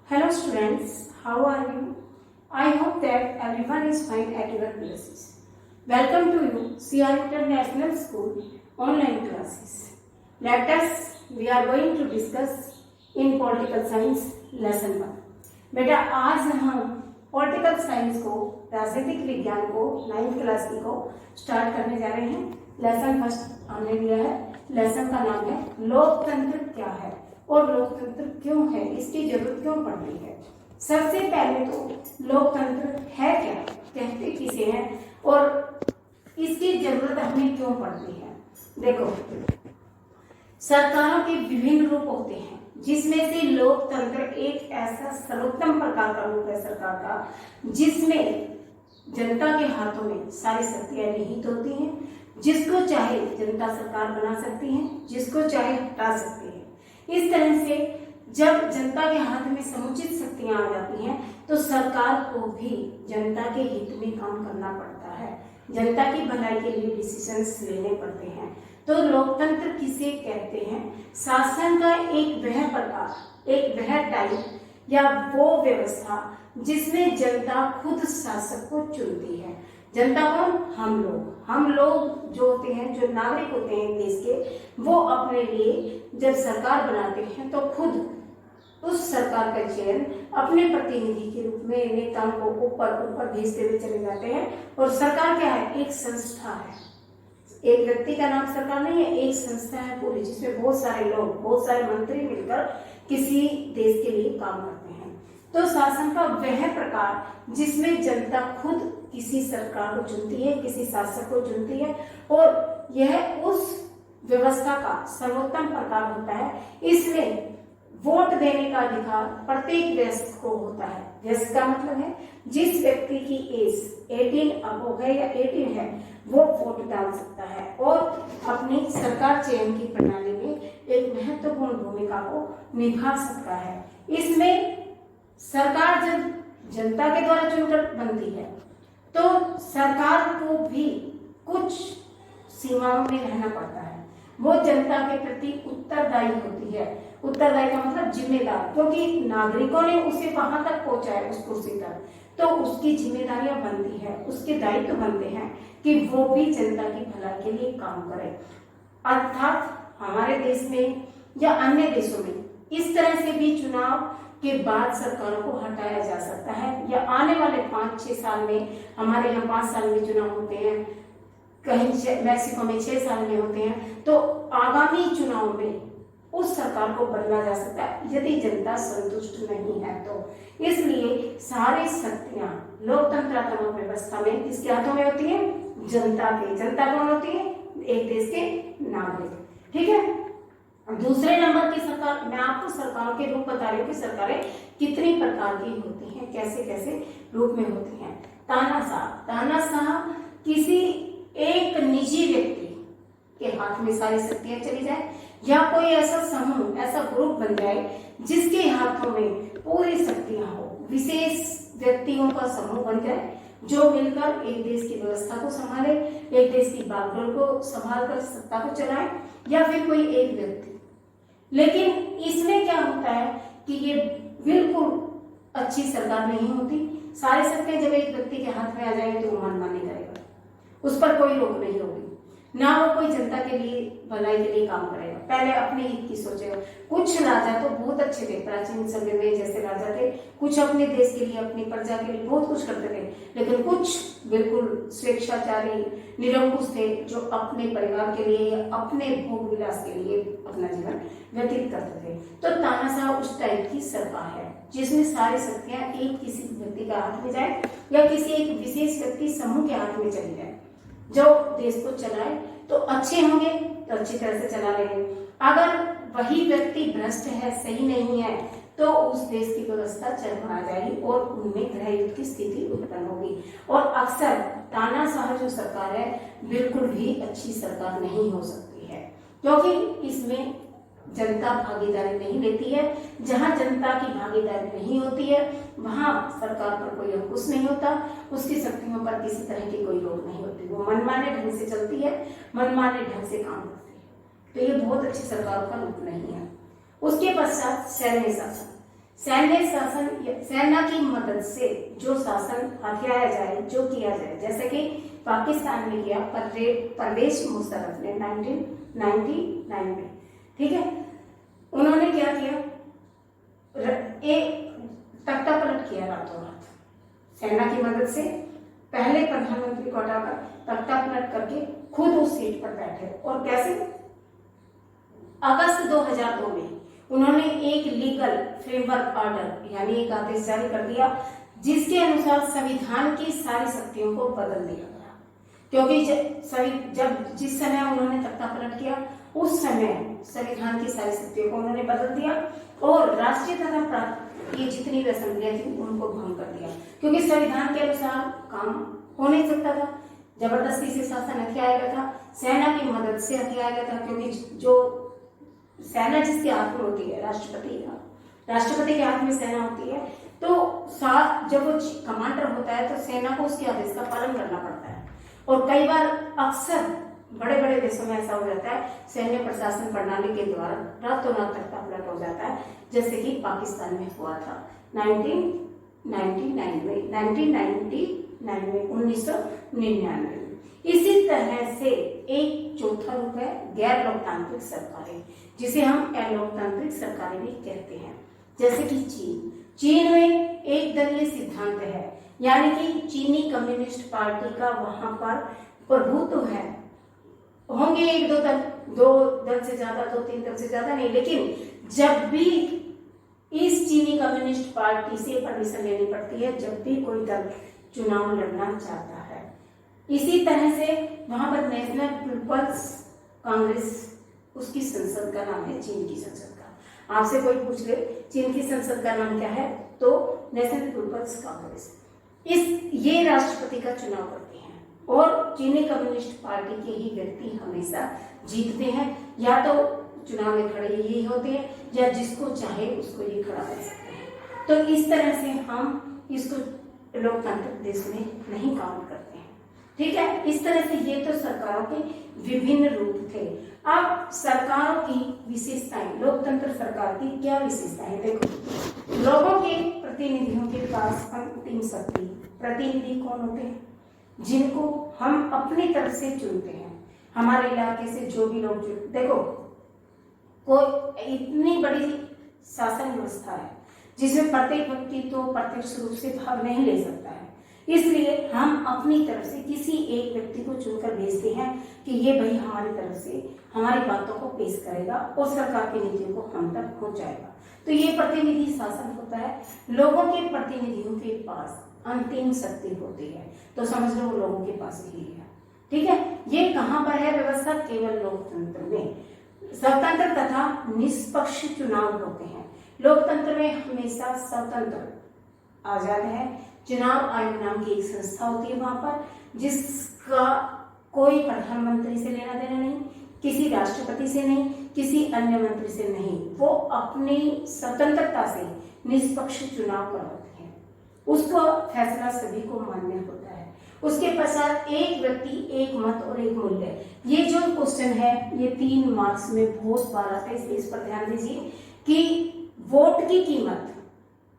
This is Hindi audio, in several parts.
Hello students, how are you? I hope that everyone is fine at your places. Welcome to you, CR International School online classes. We are going to discuss in Political Science lesson 1. बेटा आज हम पॉलिटिकल साइंस को, राजनीतिक विज्ञान को 9th क्लास की को स्टार्ट करने जा रहे हैं। लेसन फर्स्ट हमने लिया है। लेसन का नाम है लोकतंत्र क्या है और लोकतंत्र क्यों है, इसकी जरूरत क्यों पड़ती है। सबसे पहले तो लोकतंत्र है क्या, कहते किसे हैं और इसकी जरूरत हमें क्यों पड़ती है। देखो, सरकारों के विभिन्न रूप होते हैं जिसमें से लोकतंत्र एक ऐसा सर्वोत्तम प्रकार का रूप है सरकार का जिसमें जनता के हाथों में सारी शक्तियां निहित होती हैं। जिसको चाहे जनता सरकार बना सकती है, जिसको चाहे हटा सकती है। इस तरह से जब जनता के हाथ में समुचित शक्तियां आ जाती हैं तो सरकार को भी जनता के हित में काम करना पड़ता है, जनता की भलाई के लिए डिसीजंस लेने पड़ते हैं। तो लोकतंत्र किसे कहते हैं? शासन का एक वह प्रकार, एक वह टाइप या वो व्यवस्था जिसमें जनता खुद शासक को चुनती है। जनता कौन? हम लोग जो होते हैं, जो नागरिक होते हैं देश के, वो अपने लिए जब सरकार बनाते हैं तो खुद उस सरकार का चयन अपने प्रतिनिधि के रूप में नेताओं को ऊपर भेजते हुए चले जाते हैं। और सरकार क्या है? एक संस्था है। एक व्यक्ति का नाम सरकार नहीं है, एक संस्था है पूरी जिसमें बहुत सारे लोग, बहुत सारे मंत्री मिलकर किसी देश के लिए काम करते हैं। तो शासन का वह प्रकार जिसमें जनता खुद किसी सरकार को चुनती है, किसी शासक को चुनती है और यह उस व्यवस्था का सर्वोत्तम प्रकार होता है। इसमें वोट देने का अधिकार प्रत्येक वयस्क को होता है। वयस्क का मतलब है जिस व्यक्ति की एज 18 अबव है या 18 है वो वोट डाल सकता है और अपनी सरकार चयन की प्रणाली में एक महत्वपूर्ण भूमिका को निभा सकता है। इसमें सरकार जब जनता के द्वारा चुनकर बनती है तो सरकार को भी कुछ सीमाओं में रहना पड़ता है। वो जनता के प्रति उत्तरदायी होती है। उत्तरदायी का मतलब जिम्मेदार, क्योंकि नागरिकों ने उसे वहां तक पहुंचाया उस कुर्सी तक, तो उसकी जिम्मेदारियां बनती है, उसके दायित्व बनते हैं कि वो भी जनता की भलाई के लिए काम करे। अर्थात हमारे देश में या अन्य देशों में इस तरह से भी चुनाव के बाद सरकारों को हटाया जा सकता है, या आने वाले 5-6 साल में, हमारे यहाँ 5 साल में चुनाव होते हैं, कहीं मैक्सिको में 6 साल में होते हैं, तो आगामी चुनाव में उस सरकार को बदला जा सकता है यदि जनता संतुष्ट नहीं है तो। इसलिए सारी शक्तियां लोकतंत्रात्मक व्यवस्था में किसके हाथों में होती है? जनता के। जनता कौन होती है? एक देश के नागरिक। ठीक है। दूसरे नंबर की सरकार, मैं आपको सरकारों के रूप बता रही हूँ कि सरकारें कितनी प्रकार की होती हैं, कैसे कैसे रूप में होती हैं। तानाशाह। तानाशाह किसी एक निजी व्यक्ति के हाथ में सारी शक्तियां चली जाए या कोई ऐसा समूह, ऐसा ग्रुप बन जाए जिसके हाथों में पूरी शक्तियां हो। विशेष व्यक्तियों का समूह बन जाए जो मिलकर एक देश की व्यवस्था को संभाले, एक देश की बागडोर को संभाल कर सत्ता को चलाए, या फिर कोई एक व्यक्ति। लेकिन इसमें क्या होता है कि ये बिल्कुल अच्छी सरकार नहीं होती। सारी शक्तियां जब एक व्यक्ति के हाथ में आ जाएंगे तो वो मनमानी करेगा, उस पर कोई रोक नहीं होगी, ना वो कोई जनता के लिए भलाई के लिए काम करेगा, पहले अपने हित की सोचेगा। कुछ राजा तो बहुत अच्छे थे प्राचीन समय में, जैसे राजा थे, कुछ अपने देश के लिए, अपनी प्रजा के लिए बहुत कुछ करते थे, लेकिन कुछ बिल्कुल स्वेच्छाचारी निरंकुश थे जो अपने परिवार के लिए, अपने भोग विलास के लिए अपना जीवन व्यतीत करते थे। तो तानाशाह उस टाइप की सरकार है जिसमें सारी शक्तियां एक किसी व्यक्ति का हाथ में जाए या किसी एक विशेष व्यक्ति समूह के हाथ में चली जाए जो देश को चलाए। तो अच्छे होंगे तो अच्छी तरह से चला लेंगे, अगर वही व्यक्ति भ्रष्ट है, सही नहीं है, तो उस देश की व्यवस्था चरमरा जाएगी और उनमें गृह युद्ध की स्थिति उत्पन्न होगी। और अक्सर तानाशाह जो सरकार है बिल्कुल भी अच्छी सरकार नहीं हो सकती है, क्योंकि इसमें जनता भागीदारी नहीं लेती है। जहां जनता की भागीदारी नहीं होती है वहां सरकार पर कोई अंकुश नहीं होता, उसकी शक्तियों पर किसी तरह की कोई रोक नहीं होती, वो मनमाने ढंग से चलती है, मनमाने ढंग से काम करती है। तो ये बहुत अच्छी सरकार का रूप नहीं है। उसके पश्चात सैन्य शासन। सैन्य शासन, सेना की मदद से जो शासन हथियाया जाए, जो किया जाए, जैसे कि पाकिस्तान में किया परवेज मुशर्रफ ने 1999 में, ठीक है। उन्होंने क्या किया, एक तख्ता पलट किया रातों रात, सेना की मदद से पहले प्रधानमंत्री को हटाकर तख्ता पलट करके खुद उस सीट पर बैठे। और कैसे, अगस्त 2002 में उन्होंने एक लीगल फ्रेमवर्क ऑर्डर यानी एक आदेश जारी कर दिया, जिसके अनुसार संविधान की सारी शक्तियों को बदल दिया गया। क्योंकि जिस समय उन्होंने तख्ता पलट किया, उस समय संविधान की सारी शक्तियों को उन्होंने बदल दिया और राष्ट्रीय तथा ये जितनी भी असेंबलियां थी उनको भंग कर दिया। क्योंकि संविधान के अनुसार काम हो नहीं सकता था, जबरदस्ती से शासन हथियाया गया था, सेना की मदद से हथियाया गया था। क्योंकि जो सेना जिसके हाथ में होती है, राष्ट्रपति के हाथ में सेना होती है, तो जब वो कमांडर होता है तो सेना को उसके आदेश का पालन करना पड़ता है। और कई बार अक्सर बड़े बड़े देशों में ऐसा हो जाता है, सैन्य प्रशासन प्रणाली के द्वारा रातों रात तख्ता पलट हो जाता है, जैसे कि पाकिस्तान में हुआ था 1999 में। इसी तरह से एक चौथा रूप है गैर लोकतांत्रिक सरकारें, जिसे हम अलोकतांत्रिक सरकारें भी कहते हैं। जैसे कि चीन में एक दलीय सिद्धांत है, यानी कि चीनी कम्युनिस्ट पार्टी का वहां पर प्रभुत्व है। होंगे एक दो दल से ज्यादा, 2-3 दल से ज्यादा नहीं, लेकिन जब भी इस चीनी कम्युनिस्ट पार्टी से परमिशन लेनी पड़ती है जब भी कोई दल चुनाव लड़ना चाहता है। इसी तरह से वहां पर नेशनल पीपल्स कांग्रेस, उसकी संसद का नाम है चीन की संसद का। आपसे कोई पूछ ले चीन की संसद का नाम क्या है, तो नेशनल पीपल्स कांग्रेस। ये राष्ट्रपति का चुनाव करती है और चीनी कम्युनिस्ट पार्टी के ही व्यक्ति हमेशा जीतते हैं, या तो चुनाव में खड़े यही होते हैं या जिसको चाहे उसको ये खड़ा कर सकते हैं। तो इस तरह से हम इसको लोकतांत्रिक देश में नहीं काउंट करते हैं, ठीक है। इस तरह से ये तो सरकारों के विभिन्न रूप थे। अब सरकारों की विशेषताएं, लोकतंत्र सरकार की क्या विशेषताएं, देखो। लोगों के प्रतिनिधियों के पास अंतिम शक्ति, प्रतिनिधि कौन होते हैं, जिनको हम अपनी तरफ से चुनते हैं। हमारे इलाके से जो भी लोग देखो, कोई इतनी बड़ी शासन व्यवस्था है जिसमें प्रत्येक व्यक्ति तो प्रत्यक्ष रूप से भाग नहीं ले सकता है, इसलिए हम अपनी तरफ से किसी एक व्यक्ति को चुनकर भेजते हैं कि ये भाई हमारी तरफ से हमारी बातों को पेश करेगा और सरकार की नीतियों को हम तक पहुंचाएगा। तो ये प्रतिनिधि शासन होता है। लोगों के प्रतिनिधियों के पास अंतिम शक्ति होती है, तो समझ लो लोगों के पास ही है, ठीक है। ये कहाँ पर है व्यवस्था, केवल लोकतंत्र में। स्वतंत्र तथा निष्पक्ष चुनाव होते हैं। लोकतंत्र में हमेशा स्वतंत्र आजाद है। चुनाव आयोग नाम की एक संस्था होती है वहां पर, जिसका कोई प्रधानमंत्री से लेना देना नहीं, किसी राष्ट्रपति से नहीं, किसी अन्य मंत्री से नहीं। वो अपनी स्वतंत्रता से निष्पक्ष चुनाव करवाते हैं, उसका फैसला सभी को मान्य होता है। उसके पश्चात एक व्यक्ति एक मत और एक मूल्य, ये जो क्वेश्चन है ये 3 मार्क्स में बहुत बार आता है, इसलिए इस पर ध्यान दीजिए कि वोट की कीमत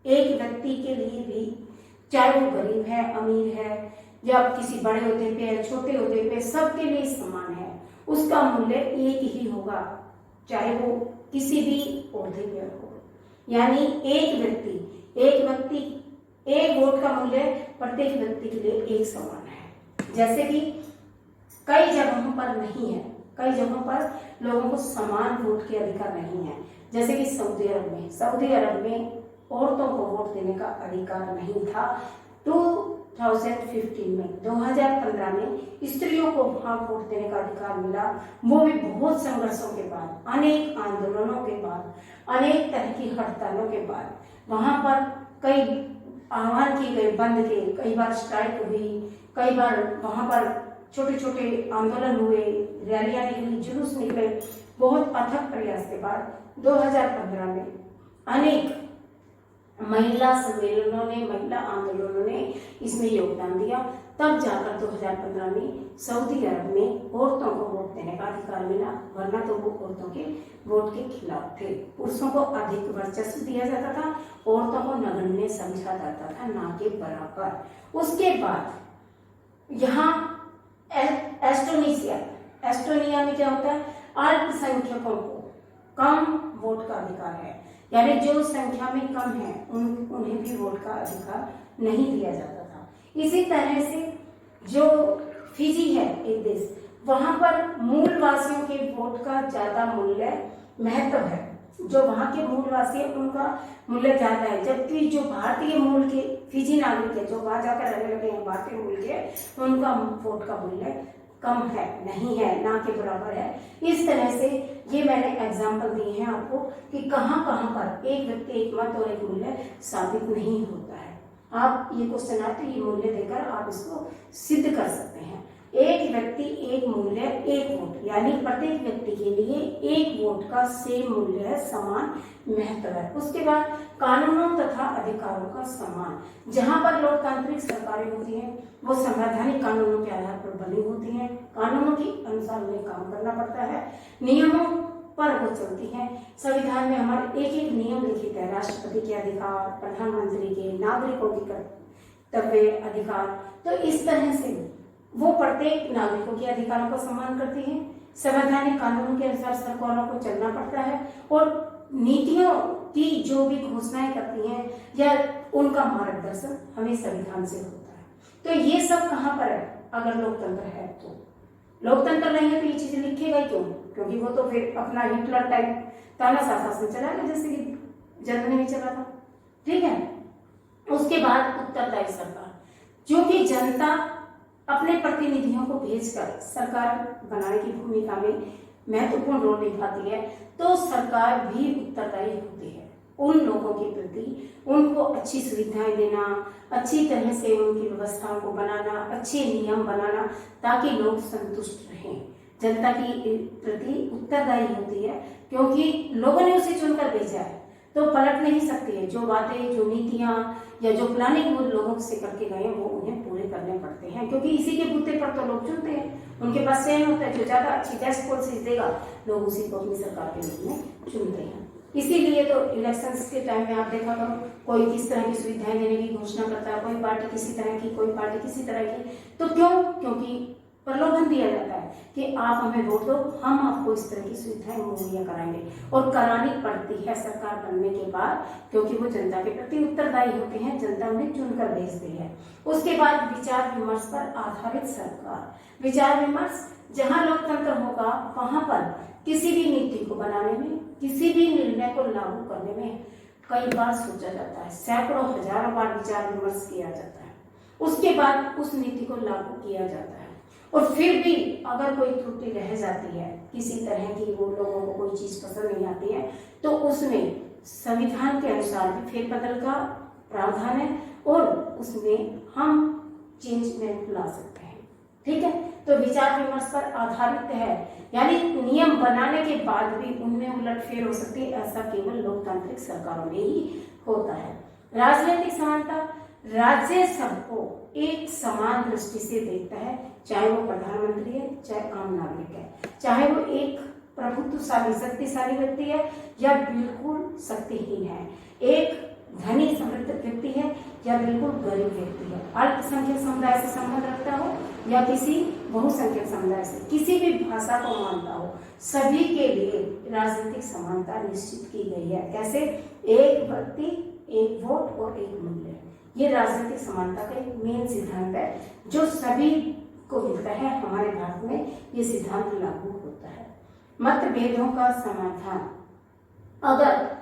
एक व्यक्ति के लिए भी, चाहे वो गरीब है, अमीर है, या किसी बड़े होते पे, छोटे होते पे, सबके लिए समान है। उसका मूल्य एक ही होगा, चाहे वो किसी भी ओहदे पर हो। यानी एक वोट का मूल्य प्रत्येक व्यक्ति के लिए एक समान है। जैसे कि कई जगहों पर नहीं है, कई जगहों पर लोगों को समान वोट के अधिकार नहीं है। जैसे कि सऊदी अरब में औरतों को वोट देने का अधिकार नहीं था। 2015 में स्त्रियों को वहां वोट देने का अधिकार मिला, वो भी बहुत संघर्षों के बाद, अनेक आंदोलनों के बाद, अनेक तरह की हड़तालों के बाद। वहां पर कई आह्वान किए गए बंद के, कई बार स्ट्राइक हुई, कई बार वहां पर छोटे छोटे आंदोलन हुए, रैलियां निकली, जुलूस निकले। बहुत अथक प्रयास के बाद 2015 में अनेक महिला सम्मेलनों ने, महिला आंदोलनों ने इसमें योगदान दिया। तब जाकर 2015 में सऊदी अरब में औरतों को वोट देने का अधिकार मिला, वरना तो वो औरतों के वोट के खिलाफ थे। पुरुषों को अधिक वर्चस्व दिया जाता था, औरतों को नगण्य समझा जाता था, ना के बराबर। उसके बाद यहाँ एस्टोनिया में क्या होता है, अल्पसंख्यकों को कम वोट का अधिकार है, यानी जो संख्या में कम है उन्हें भी वोट का अधिकार नहीं दिया जाता था। इसी तरह से जो फिजी है एक देश, वहां पर मूल वासियों के वोट का ज्यादा महत्व है। जो वहां के मूलवासी है उनका मूल्य ज्यादा है, जबकि जो भारतीय मूल के फिजी नागरिक है, जो वहां जाकर रहने लगे हैं भारतीय मूल के, उनका वोट का मूल्य कम है, नहीं है, ना के बराबर है। इस तरह से ये मैंने एग्जाम्पल दिए हैं आपको कि कहां कहां पर एक व्यक्ति एक मत और एक मूल्य साबित नहीं होता है। आप ये क्वेश्चन आते ये मूल्य देकर आप इसको सिद्ध कर सकते हैं। एक व्यक्ति एक मूल्य एक वोट, यानी प्रत्येक व्यक्ति के लिए एक वोट का सेम मूल्य है, समान महत्व है। उसके बाद कानूनों तथा अधिकारों का सम्मान। जहां पर लोकतांत्रिक सरकारें होती हैं वो संवैधानिक कानूनों के आधार पर बनी होती हैं, कानूनों के अनुसार उन्हें काम करना पड़ता है, नियमों पर वो चलती हैं। संविधान में हमारे एक एक नियम लिखित है, राष्ट्रपति के अधिकार, प्रधानमंत्री के, नागरिकों के कर्तव्य अधिकार। तो इस तरह से वो प्रत्येक नागरिकों के अधिकारों का सम्मान करती है। संवैधानिक कानूनों के अनुसार सरकारों को चलना पड़ता है और नीतियों की जो भी घोषणाएं करती हैं या उनका मार्गदर्शन हमें संविधान से होता है। तो ये सब कहाँ पर है? अगर लोकतंत्र है तो। लोकतंत्र नहीं है तो ये चीजें लिखेगा ही क्यों? क्योंकि वो तो फिर अपना हिटलर टाइप तानाशाह से चलाएगा, जैसे कि जर्मनी में चला था। ठीक है। उसके बाद उत्तरदायी सरकार, जो कि जनता अपने प्रतिनिधियों को भेजकर सरकार बनाने की भूमिका में महत्वपूर्ण रोल निभाती है, तो सरकार भी उत्तरदायी होती है उन लोगों के प्रति। उनको अच्छी सुविधाएं देना, अच्छी तरह से उनकी व्यवस्थाओं को बनाना, अच्छे नियम बनाना, ताकि लोग संतुष्ट रहें। जनता की प्रति उत्तरदायी होती है, क्योंकि लोगों ने उसे चुनकर भेजा है, तो पलट नहीं सकती है। जो बातें, जो नीतियां या जो प्लानिंग वो लोगों से करके गए वो उन्हें पूरे करने पड़ते हैं, क्योंकि इसी के बूते पर तो लोग चुनते हैं। उनके पास चयन होता है, जो ज्यादा अच्छी बेस्ट पॉलिसी देगा लोग उसी को अपनी सरकार के रूप में चुनते हैं। इसीलिए तो इलेक्शंस के टाइम में आप देखा करो, कोई किस तरह की सुविधाएं देने की घोषणा करता है, कोई पार्टी किसी तरह की, कोई पार्टी किसी तरह की। तो क्यों? क्योंकि प्रलोभन दिया जाता है कि आप हमें वोट दो, हम आपको इस तरह की सुविधाएं मुहैया कराएंगे, और करानी पड़ती है सरकार बनने के बाद, क्योंकि वो जनता के प्रति उत्तरदायी होते हैं, जनता उन्हें चुनकर भेजती है। उसके बाद विचार विमर्श पर आधारित सरकार। विचार विमर्श, जहां लोकतंत्र होगा वहां पर किसी भी नीति को बनाने में, किसी भी निर्णय को लागू करने में कई बार सोचा जाता है, सैकड़ों हजारों बार विचार विमर्श किया जाता है। उसके बाद उस नीति को लागू किया जाता है, और फिर भी अगर कोई त्रुटि रह जाती है, किसी तरह की, वो लोगों को कोई चीज पसंद नहीं आती है, तो उसमें संविधान के अनुसार भी फेरबदल का प्रावधान है, और उसमें हम चेंजमेंट ला सकते हैं। ठीक है। तो विचार विमर्श पर आधारित है, यानी नियम बनाने के बाद भी उनमें उलटफेर हो सकती है, ऐसा केवल लोकतांत्रिक सरकारों में ही होता है। राजनीतिक समानता, राज्य सबको एक समान दृष्टि से देखता है, चाहे वो प्रधानमंत्री है, चाहे आम नागरिक है, चाहे वो एक प्रभुत्वशाली शक्तिशाली व्यक्ति है या बिल्कुल शक्तिहीन है, एक धनी समृद्ध व्यक्ति है या बिल्कुल गरीब व्यक्ति है, अल्पसंख्यक समुदाय से संबंध रखता हो या किसी बहुसंख्यक समुदाय से, किसी भी भाषा को मानता हो, सभी के लिए राजनीतिक समानता निश्चित की गई है। कैसे? एक व्यक्ति, एक वोट और एक मूल्य। ये राजनीतिक समानता का एक मेन सिद्धांत है, जो सभी को मिलता है। हमारे भारत में ये सिद्धांत लागू होता है। मतभेदों का समाधान, अगर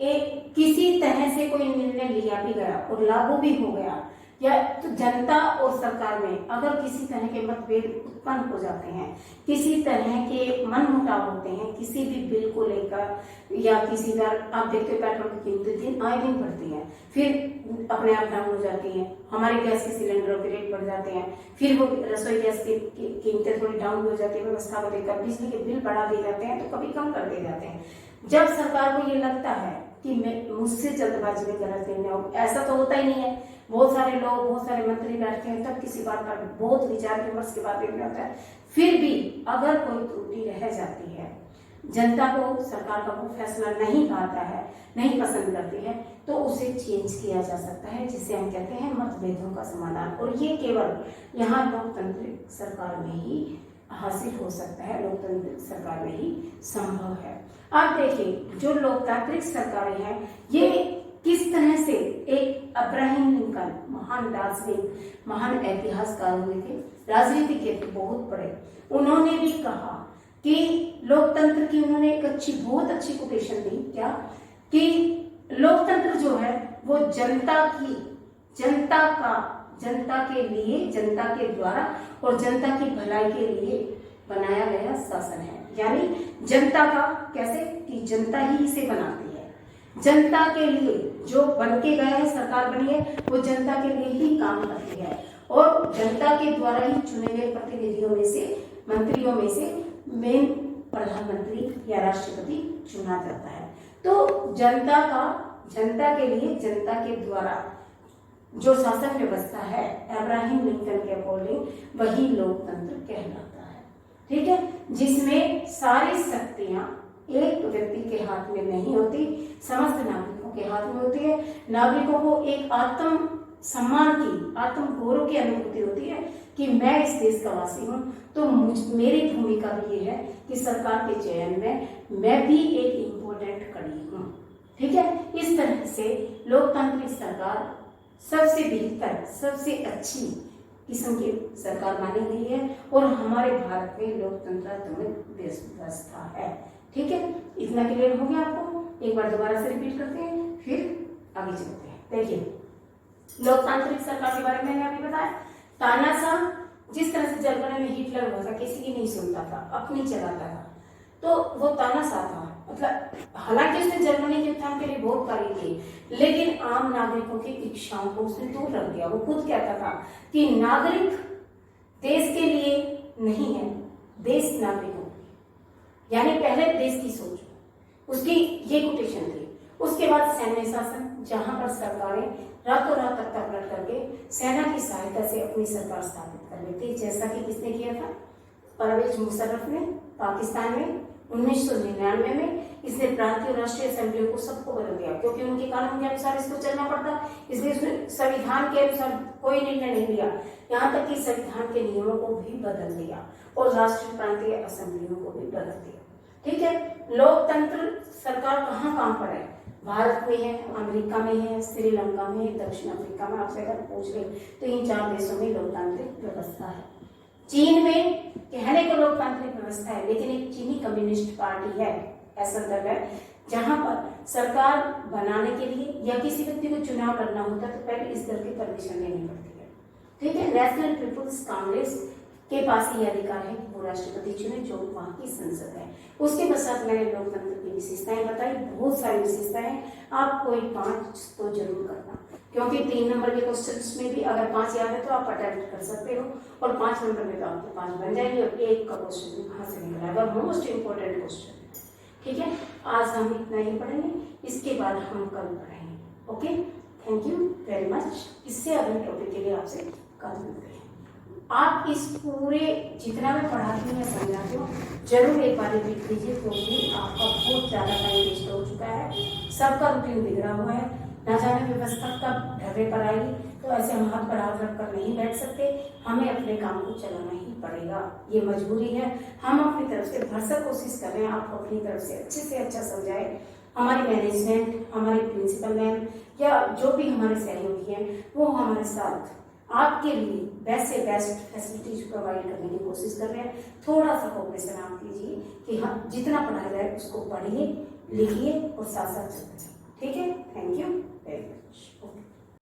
एक किसी तरह से कोई निर्णय लिया भी गया और लागू भी हो गया, या तो जनता और सरकार में अगर किसी तरह के मतभेद उत्पन्न हो जाते हैं, किसी तरह के मनमुटाव होते हैं, किसी भी बिल को लेकर, या किसी बार आप देखते हो पेट्रोल की कीमतें दिन आए दिन बढ़ती हैं, फिर अपने आप डाउन हो जाती हैं, हमारे गैस के सिलेंडरों के रेट बढ़ जाते हैं, फिर वो रसोई गैस की कीमतें थोड़ी डाउन हो जाती है, व्यवस्था को देखकर बिजली के बिल बढ़ा दिए जाते हैं, तो कभी कम कर दिए जाते हैं। जब सरकार को ये लगता है कि मुझसे जल्दबाजी में गलत निर्णय हो, ऐसा तो होता ही नहीं है, बहुत सारे लोग, बहुत सारे मंत्री बैठते हैं, तब किसी बात पर बहुत विचार विमर्श के बाद निर्णय होता है। फिर भी अगर कोई त्रुटि रह जाती है जनता को सरकार का वो फैसला नहीं भाता है, नहीं पसंद करती है, तो उसे चेंज किया जा सकता है, जिसे हम कहते हैं मतभेदों का समाधान। और ये केवल यहाँ लोकतांत्रिक सरकार में ही हासिल हो सकता है, लोकतांत्रिक सरकार में ही संभव है। आप देखिए जो लोकतांत्रिक सरकारें हैं ये किस तरह से, एक अब्राहम लिंकन महान दार्शनिक, महान ऐतिहासिकार हुए थे, राजनीतिज्ञ थे बहुत बड़े, उन्होंने भी कहा कि लोकतंत्र की, उन्होंने एक बहुत अच्छी कोटेशन दी, क्या कि लोकतंत्र जो है वो जनता के लिए, जनता के द्वारा और जनता की भलाई के लिए बनाया गया शासन है। यानी जनता का कैसे, कि जनता ही इसे बनाती है, जनता के लिए जो बन के गया है, सरकार बनी है, वो जनता के लिए ही काम करती है और जनता के द्वारा ही चुने गए प्रतिनिधियों में से, मंत्रियों में से मेन प्रधानमंत्री या राष्ट्रपति चुना जाता है। तो जनता के लिए, जनता के द्वारा जो शासन व्यवस्था है अब्राहम लिंकन के अकॉर्डिंग वही लोकतंत्र कहलाता है। ठीक है, जिसमें सारी शक्तियां एक व्यक्ति के हाथ में नहीं होती, समस्त नागरिकों के हाथ में होती है। नागरिकों को एक आत्म सम्मान की, आत्म गौरव की अनुभूति होती है कि मैं इस देश का वासी हूँ, तो मेरी भूमिका भी ये है कि सरकार के चयन में मैं भी एक इम्पोर्टेंट कड़ी हूँ। ठीक है, इस तरह से लोकतांत्रिक सरकार सबसे बेहतर, सबसे अच्छी किस्म की सरकार मानी गई है और हमारे भारत में लोकतंत्रात्मक व्यवस्था है। ठीक है, इतना क्लियर हो गया आपको? एक बार दोबारा से रिपीट करते हैं, फिर आगे चलते हैं। देखिए, लोकतांत्रिक सरकार के बारे में मैंने अभी बताया, तानाशाह, जिस तरह से जर्मनी में हिटलर हुआ था, किसी की नहीं सुनता था, अपनी चलाता था, तो वो तानाशाह था। मतलब हालांकि उसने जर्मनी के उत्थान के लिए बहुत कार्य किए, लेकिन आम नागरिकों की इच्छाओं को उसने दूर रख दिया। वो खुद कहता था कि नागरिक देश के लिए नहीं है, देश नागरिकों के, यानी पहले देश की सोच, उसकी ये कोटेशन थी। उसके बाद सैन्य शासन, जहां पर सरकारें रातों रात तख्ता पलट करके सेना की सहायता से अपनी सरकार स्थापित कर लेती, जैसा कि किसने किया था, परवेज मुशर्रफ ने पाकिस्तान में 1999 में। इसने प्रांतीय और राष्ट्रीय असेंबलियों को सबको बदल दिया, क्योंकि उनके कानून के अनुसार इसको चलना पड़ता, इसलिए उसने संविधान के अनुसार कोई निर्णय नहीं लिया, यहाँ तक कि संविधान के नियमों को भी बदल दिया और राष्ट्रीय प्रांतीय असेंबलियों को भी बदल दिया। ठीक है, लोकतंत्र सरकार कहाँ कहाँ पर है? भारत में है, अमेरिका में है, श्रीलंका में है, दक्षिण अफ्रीका में। आपसे अगर पूछ ले तो इन 4 देशों में लोकतांत्रिक व्यवस्था है। चीन में कहने को लोकतांत्रिक व्यवस्था है, लेकिन एक चीनी कम्युनिस्ट पार्टी है, ऐसा दल है, जहां पर सरकार बनाने के लिए या किसी व्यक्ति को चुनाव करना होता है तो पहले इस दल की परमिशन लेनी पड़ती है। ठीक है, नेशनल पीपुल्स कांग्रेस के पास ये अधिकार है कि वो राष्ट्रपति चुने, जो वहां की संसद है। उसके पश्चात मैंने लोकतंत्र की विशेषताएं बताई, बहुत सारी विशेषताएं, आप कोई 5 तो जरूर करना, क्योंकि 3 नंबर के क्वेश्चन में भी अगर 5 याद है तो आप अटेम्प्ट कर सकते हो, और 5 नंबर में तो आपके 5 बन जाएंगे और 1 का क्वेश्चन कहाँ से निकला, मोस्ट इंपोर्टेंट क्वेश्चन। ठीक है, आज हम इतना ही पढ़ेंगे, इसके बाद हम कल पढ़ेंगे। Okay, thank you very much. इससे अगले टॉपिक के लिए आपसे कल मिलते हैं। आप इस पूरे जितना मैं पढ़ाती हूँ, मैं समझाती हूँ, जरूर एक बार रिपीट कीजिए, क्योंकि आपका बहुत ज़्यादा टाइम वेस्ट हो चुका है, सबका रूटीन बिगड़ा हुआ है, ना जाने व्यवस्था कब ढर्रे पर आएगी। तो ऐसे हम हाथ पर हाथ रख कर नहीं बैठ सकते, हमें अपने काम को चलाना ही पड़ेगा, ये मजबूरी है। हम अपनी तरफ से भरसक कोशिश कर रहे हैं, आप अपनी तरफ से अच्छा समझाए। हमारी मैनेजमेंट, हमारी प्रिंसिपल मैम या जो भी हमारे सहयोगी हैं, वो हमारे साथ आपके लिए बेस्ट से बेस्ट फैसिलिटीज प्रोवाइड करने की कोशिश कर रहे हैं। थोड़ा सा कोऑपरेशन आप कीजिए कि हम जितना पढ़ाया जाए उसको पढ़िए, लिखिए और साथ साथ चलते हैं। ठीक है, thank you very much. Okay.